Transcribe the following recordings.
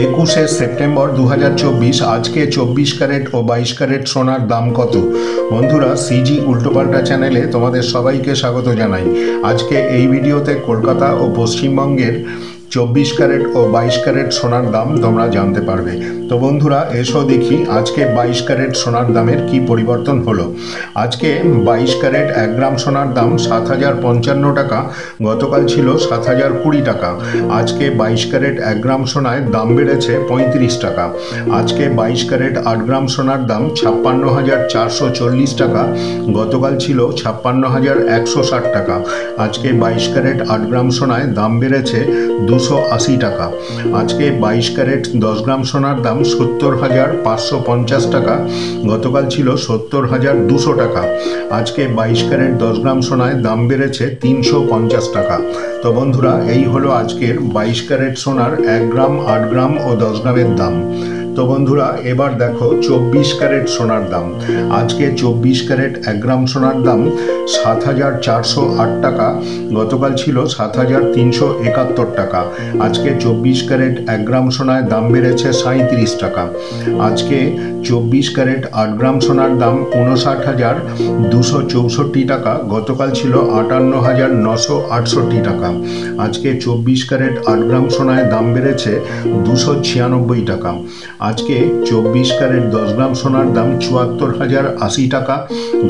21শে September 2024। আজকে 24 carat ও 22 carat সোনার দাম কত? বন্ধুরা, সিজি উল্টোপাল্টা চ্যানেলে তোমাদের সবাইকে স্বাগত জানাই। আজকে এই ভিডিওতে কলকাতা ও পশ্চিমবঙ্গের 24 ক্যারেট ও 22 ক্যারেট সোনার দাম তোমরা জানতে পারবে। তো বন্ধুরা, এসো দেখি আজকে 22 ক্যারেট সোনার দামের কি পরিবর্তন হলো। আজকে 22 ক্যারেট 1 গ্রাম সোনার দাম 7055 টাকা, গতকাল ছিল 7020 টাকা। আজকে 22 ক্যারেট 1 গ্রাম সোনায় দাম বেড়েছে 35 টাকা। আজকে 22 ক্যারেট 8 গ্রাম সোনার দাম 56,440 টাকা, গতকাল ছিল 56,160 টাকা। আজকে 22 ক্যারেট 8 গ্রাম সোনায় দাম বেড়েছে 280 টাকা। আজকে 22 ক্যারেট 10 গ্রাম সোনার দাম 70,550 টাকা, গতকাল ছিল 70,200 টাকা। আজকে 22 ক্যারেট 10 গ্রাম সোনায় দাম বেড়েছে 350 টাকা। তো বন্ধুরা, এই হলো আজকের 22 ক্যারেট সোনার 1 গ্রাম, 8 গ্রাম ও 10 গ্রামের দাম। তো বন্ধুরা, এবার দেখো 24 ক্যারেট সোনার দাম। আজকে 24 ক্যারেট 1 গ্রাম সোনার দাম 7,408 টাকা, গতকাল ছিল 7,371 টাকা। আজকে 24 ক্যারেট 1 গ্রাম সোনায় দাম বেড়েছে 37 টাকা। আজকে 24 ক্যারেট 8 গ্রাম সোনার দাম 59,264 টাকা, গতকাল ছিল 58,968 টাকা। আজকে 24 ক্যারেট 8 গ্রাম সোনায় দাম বেড়েছে 296 টাকা। আজকে 24 ক্যারেট 10 গ্রাম সোনার দাম 74,080 টাকা,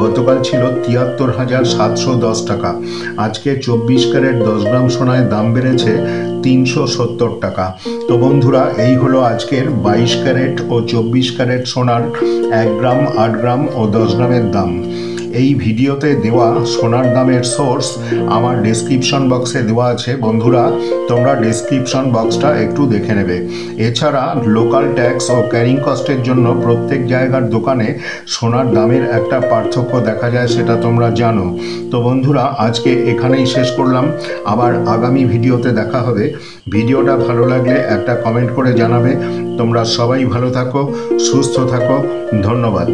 গতকাল ছিল 73,710 টাকা। আজকে 24 ক্যারেট 10 গ্রাম সোনায় দাম বেড়েছে 370 টাকা। তো বন্ধুরা, এই হলো আজকের 22 ক্যারেট ও 24 ক্যারেট সোনার 1 গ্রাম, 8 গ্রাম ও 10 গ্রামের দাম। এই ভিডিওতে দেওয়া সোনার দামের সোর্স আমার ডেসক্রিপশন বক্সে দেওয়া আছে। বন্ধুরা, তোমরা ডেসক্রিপশন বক্সটা একটু দেখে নেবে। এছাড়া লোকাল ট্যাক্স ও ক্যারিং কস্টের জন্য প্রত্যেক জায়গার দোকানে সোনার দামের একটা পার্থক্য দেখা যায়, সেটা তোমরা জানো। তো বন্ধুরা, আজকে এখানেই শেষ করলাম। আবার আগামী ভিডিওতে দেখা হবে। ভিডিওটা ভালো লাগলে একটা কমেন্ট করে জানাবে। তোমরা সবাই ভালো থাকো, সুস্থ থাকো। ধন্যবাদ।